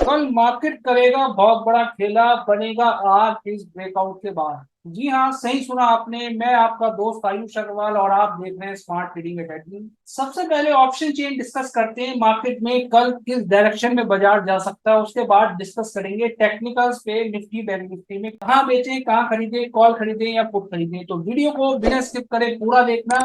कल मार्केट करेगा बहुत बड़ा खेला, बनेगा आज इस ब्रेकआउट के बाद। जी हाँ, सही सुना आपने। मैं आपका दोस्त आयुष अग्रवाल और आप देख रहे हैं स्मार्ट ट्रेडिंग एकेडमी। सबसे पहले ऑप्शन चेन डिस्कस करते हैं। मार्केट में कल किस डायरेक्शन में बाजार जा सकता है, उसके बाद डिस्कस करेंगे टेक्निकल्स पे, निफ्टी बैंक निफ्टी में कहाँ बेचें, कहाँ खरीदें, कॉल खरीदें या पुट खरीदें। तो वीडियो को बिना स्किप करे पूरा देखना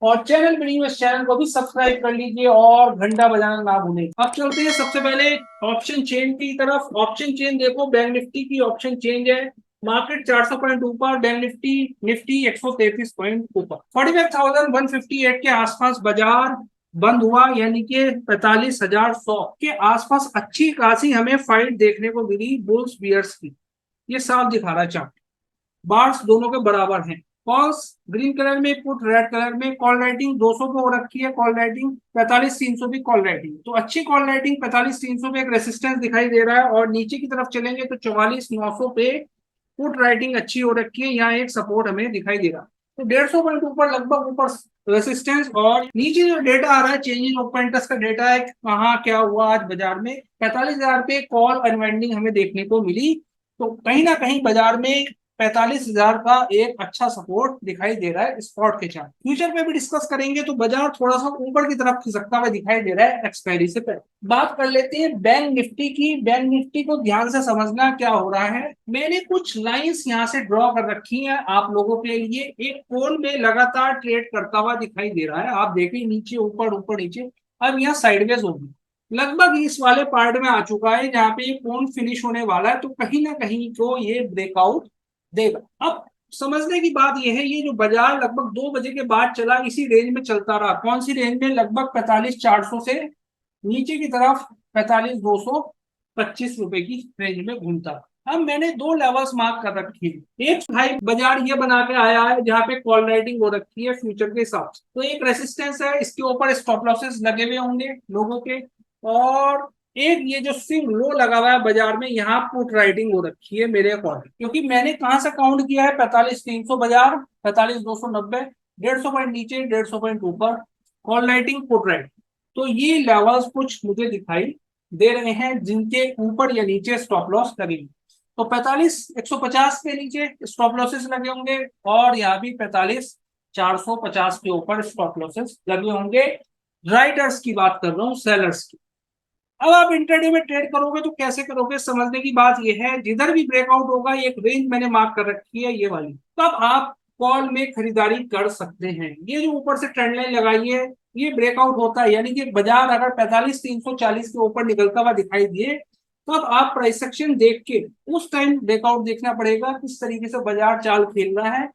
और चैनल बनी हुई इस चैनल को भी सब्सक्राइब कर लीजिए और घंटा बजाना ना भूलें। अब चलते हैं सबसे पहले ऑप्शन चेन की तरफ। ऑप्शन चेन देखो, बैंक निफ्टी की ऑप्शन चेंज है। मार्केट 400 पॉइंट ऊपर, बैंक निफ्टी निफ्टी 133 पॉइंट ऊपर, 45,158 के आसपास बाजार बंद हुआ, यानी कि 45,100 के आसपास अच्छी खासी हमें फाइट देखने को मिली बुल्स बियर्स की। ये साफ दिखा रहा है चार्ट, बार्स दोनों के बराबर हैं। कॉल्स ग्रीन कलर में, पुट रेड कलर में। कॉल राइटिंग 200 पे हो रखी है, कॉल राइटिंग 45,300 भी कॉल राइटिंग, तो अच्छी कॉल राइटिंग। 45,300 पे एक रेसिस्टेंस दिखाई दे रहा है और नीचे की तरफ चलेंगे तो 44,900 पे पुट राइटिंग अच्छी हो रखी है, यहाँ एक सपोर्ट हमें दिखाई दे रहा है। तो 150 पॉइंट ऊपर लगभग ऊपर रेसिस्टेंस, और नीचे जो डेटा आ रहा है चेंजिंग ओपन इंटरेस्ट का डेटा है, कहाँ क्या हुआ आज बाजार में। 45,000 पे कॉल अनवाइंडिंग हमें देखने को मिली, तो कहीं ना कहीं बाजार में 45,000 का एक अच्छा सपोर्ट दिखाई दे रहा है स्पॉट के चार्ट। फ्यूचर पे भी डिस्कस करेंगे तो बाजार थोड़ा सा ऊपर की तरफ खिसकता हुआ दिखाई दे रहा है एक्सपायरी से पहले। बात कर लेते हैं बैंक निफ्टी की। बैंक निफ्टी को ध्यान से समझना क्या हो रहा है। मैंने कुछ लाइंस यहाँ से ड्रॉ कर रखी हैं आप लोगों के लिए। एक कोन में लगातार ट्रेड करता हुआ दिखाई दे रहा है, आप देखिए नीचे ऊपर ऊपर नीचे। अब यहाँ साइडवेज होगी, लगभग इस वाले पार्ट में आ चुका है जहां पे ये कोन फिनिश होने वाला है, तो कहीं ना कहीं को ये ब्रेकआउट देगा। अब समझने की बात यह है, ये जो बाजार लगभग 2 बजे के बाद चला इसी रेंज में चलता रहा। कौन सी रेंज में? लगभग 45,400 से नीचे की तरफ 45,225 की रेंज में घूमता रहा। अब मैंने दो लेवल्स मार्क कर रखी है। एक हाई बाजार ये बना के आया है जहां पे कॉल राइटिंग हो रखी है फ्यूचर के हिसाब से, तो एक रेसिस्टेंस है, इसके ऊपर स्टॉप लॉसेस लगे हुए होंगे लोगों के। और एक ये जो स्विंग लो लगा हुआ है बाजार में, यहाँ पुट राइटिंग हो रखी है मेरे अकॉर्डिंग, क्योंकि मैंने कहां से काउंट किया है 45,300 बाजार, 45,290, 150 पॉइंट नीचे 150 पॉइंट ऊपर, कॉल राइटिंग पुट राइटिंग। तो ये लेवल्स कुछ मुझे दिखाई दे रहे हैं जिनके ऊपर या नीचे स्टॉप लॉस लगेंगे। तो 45,150 के नीचे स्टॉप लॉसेस लगे होंगे और यहाँ भी 45,450 के ऊपर स्टॉप लॉसेस लगे होंगे। राइटर्स की बात कर रहा हूँ, सेलर्स की। अब आप इंट्राडे में ट्रेड करोगे तो कैसे करोगे, समझने की बात यह है। जिधर भी ब्रेकआउट होगा, एक रेंज मैंने मार्क कर रखी है ये वाली, तब आप कॉल में खरीदारी कर सकते हैं। ये जो ऊपर से ट्रेंड लाइन लगाई है, ये ब्रेकआउट होता है, यानी कि बाजार अगर 45,340 के ऊपर निकलता हुआ दिखाई दिए, तब आप प्राइस सेक्शन देख के उस टाइम ब्रेकआउट देखना पड़ेगा किस तरीके से बाजार चाल खेल रहा है।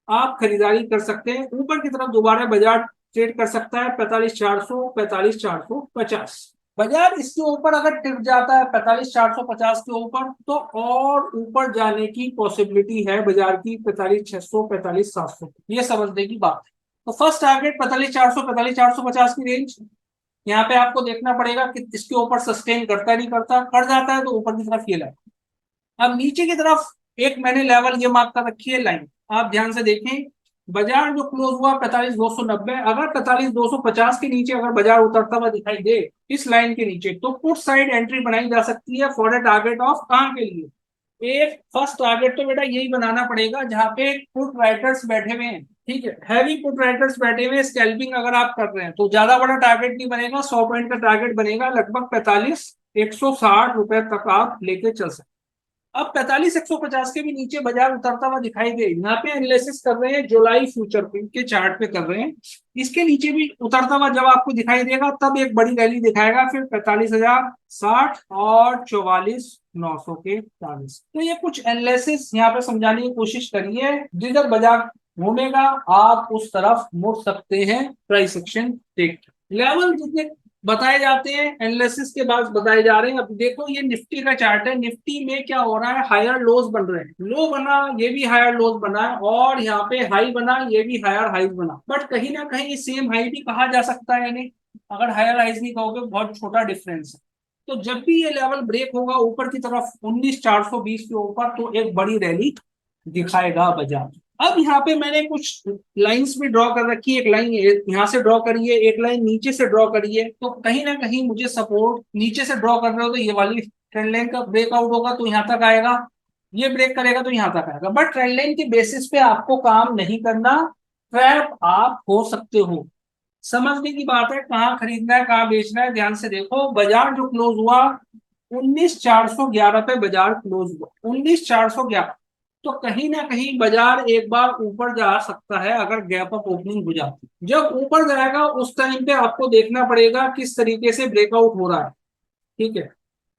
आप खरीदारी कर सकते हैं, ऊपर की तरफ दोबारा बाजार ट्रेड कर सकता है 45,400, 45,450। बाजार इसके ऊपर अगर टिक जाता है 45,450 के ऊपर, तो और ऊपर जाने की पॉसिबिलिटी है बाजार की 45,600, 45,700। ये समझने की बात है। तो फर्स्ट टारगेट 45,400, 45,450 की रेंज। यहाँ पे आपको देखना पड़ेगा कि इसके ऊपर सस्टेन करता नहीं करता, कर जाता है तो ऊपर की तरफ ये लाइन। अब नीचे की तरफ एक मैंने लेवल ये मार्क कर रखी है लाइन, आप ध्यान से देखें। बाजार जो क्लोज हुआ 45,290, अगर 45,250 के नीचे अगर बाजार उतरता हुआ दिखाई दे इस लाइन के नीचे, तो पुट साइड एंट्री बनाई जा सकती है फॉर ए टारगेट ऑफ कहां के लिए। एक फर्स्ट टारगेट तो बेटा यही बनाना पड़ेगा जहां पे पुट राइटर्स बैठे हुए हैं, ठीक है, हैवी पुट राइटर्स बैठे हुए। स्कैल्पिंग अगर आप कर रहे हैं तो ज्यादा बड़ा टारगेट नहीं बनेगा, 100 पॉइंट का टारगेट बनेगा, लगभग 45,160 रुपए तक आप लेके चल सकते। अब 45,150 के भी नीचे बाजार उतरता हुआ दिखाई दे, यहाँ पे एनालिसिस कर रहे हैं जुलाई फ्यूचर के चार्ट पे कर रहे हैं। इसके नीचे भी उतरता हुआ जब आपको दिखाई देगा तब एक बड़ी रैली दिखाएगा, फिर 45,060 और 44,900 के 40। तो ये कुछ एनालिसिस यहाँ पे समझाने की कोशिश करिए। जिधर बाजार घूमेगा आप उस तरफ मुड़ सकते हैं प्राइस एक्शन देख। लेवल जितने बताए जाते हैं एनालिसिस के बाद बताए जा रहे हैं। अब देखो ये निफ्टी का चार्ट है, निफ्टी में क्या हो रहा है, हायर लोज बन रहे हैं। लो बना, ये भी हायर लोज बना है, और यहाँ पे हाई बना, ये भी हायर हाई बना। बट कहीं ना कहीं सेम हाई भी कहा जा सकता है इन्हें, अगर हायर हाइज नहीं कहोगे, बहुत छोटा डिफरेंस है। तो जब भी ये लेवल ब्रेक होगा ऊपर की तरफ 19,420 के ऊपर, तो एक बड़ी रैली दिखाएगा बाजार। अब यहाँ पे मैंने कुछ लाइंस भी ड्रॉ कर रखी है। एक लाइन यहाँ से ड्रॉ करिए, एक लाइन नीचे से ड्रॉ करिए, तो कहीं ना कहीं मुझे सपोर्ट नीचे से ड्रॉ कर रहे हो तो ये वाली ट्रेंड लाइन का ब्रेकआउट होगा तो यहाँ तक आएगा, ये ब्रेक करेगा तो यहाँ तक आएगा, बट ट्रेंड लाइन के बेसिस पे आपको काम नहीं करना, ट्रैप आप हो सकते हो। समझने की बात है, कहाँ खरीदना है कहाँ बेचना है, ध्यान से देखो। बाजार जो क्लोज हुआ 19,411 पे बाजार क्लोज हुआ, 19,411। तो कहीं ना कहीं बाजार एक बार ऊपर जा सकता है अगर गैप अप ओपनिंग हो जाती है। जब ऊपर जाएगा उस टाइम पे आपको देखना पड़ेगा किस तरीके से ब्रेकआउट हो रहा है, ठीक है।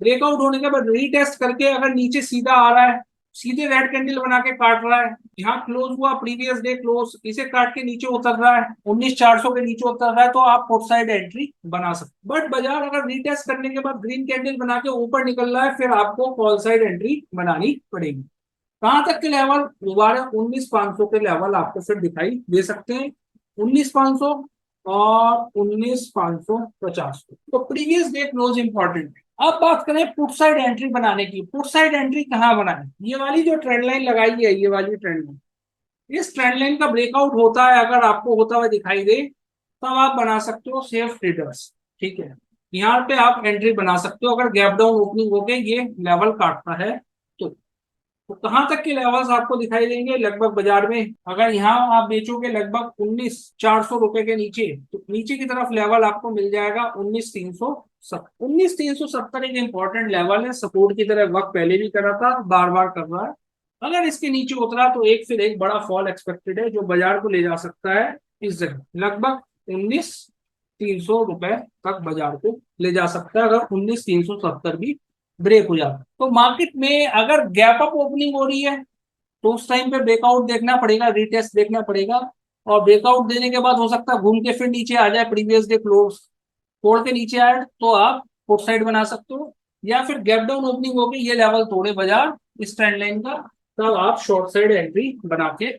ब्रेकआउट होने के बाद रीटेस्ट करके अगर नीचे सीधा आ रहा है, सीधे रेड कैंडल बना के काट रहा है, यहाँ क्लोज हुआ प्रीवियस डे क्लोज, इसे काट के नीचे उतर रहा है 19,400 के नीचे उतर रहा है, तो आप पुट साइड एंट्री बना सकते। बट बाजार अगर रीटेस्ट करने के बाद ग्रीन कैंडल बना के ऊपर निकल रहा है, फिर आपको कॉल साइड एंट्री बनानी पड़ेगी। कहां तक के लेवल? दोबारा 19,500 के लेवल आपको फिर दिखाई दे सकते हैं, 19,500 और 19,550। तो प्रीवियस डे क्लोज इंपॉर्टेंट है। अब बात करें पुट साइड एंट्री बनाने की। पुट साइड एंट्री कहाँ बनाए? ये वाली जो ट्रेंड लाइन लगाई है, ये वाली ट्रेंड लाइन, इस ट्रेंड लाइन का ब्रेकआउट होता है अगर आपको होता हुआ दिखाई दे, तब आप बना सकते हो सेफ ट्रेडर्स, ठीक है। यहाँ पे आप एंट्री बना सकते हो अगर गैप डाउन ओपनिंग होके ये लेवल काटता है तो। तो कहां तक के लेवल्स आपको दिखाई देंगे लगभग बाजार में? अगर यहाँ आप बेचोगे लगभग 19,400 रुपए के नीचे, तो नीचे की तरफ लेवल आपको मिल जाएगा 19,370। 19,370 एक इंपॉर्टेंट लेवल है, सपोर्ट की तरह वर्क पहले भी करा था, बार बार कर रहा है। अगर इसके नीचे उतरा तो एक फिर एक बड़ा फॉल एक्सपेक्टेड है जो बाजार को ले जा सकता है इस जगह, लगभग 19,300 रुपए तक बाजार को ले जा सकता है अगर 19,370 भी ब्रेक हो जाता है। तो मार्केट में अगर गैप अप ओपनिंग हो रही है तो उस टाइम पे ब्रेकआउट देखना पड़ेगा, रीटेस्ट देखना पड़ेगा, और ब्रेकआउट देने के बाद हो सकता है घूम के फिर नीचे आ जाए, प्रीवियस डे क्लोज तोड़ के नीचे आए तो आप पुट साइड बना सकते हो, या फिर गैप डाउन ओपनिंग होगी ये लेवल तोड़े बाजार इस ट्रेंड लाइन का, तब आप शॉर्ट साइड एंट्री बना के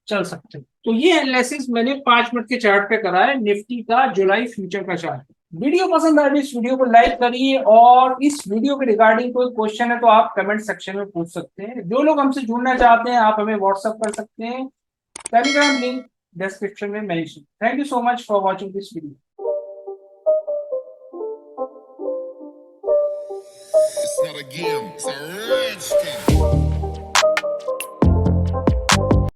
चल सकते हो। तो ये एनालिसिस मैंने 5 मिनट के चार्ट पे करा है निफ्टी का जुलाई फ्यूचर का चार्ट। वीडियो पसंद आए इस वीडियो को लाइक करिए, और इस वीडियो के रिगार्डिंग कोई क्वेश्चन है तो आप कमेंट सेक्शन में पूछ सकते हैं। जो लोग हमसे जुड़ना चाहते हैं आप हमें व्हाट्सएप कर सकते हैं, टेलीग्राम लिंक डिस्क्रिप्शन में mention. Thank you so much for watching this video. It's not a game, it's a rich thing.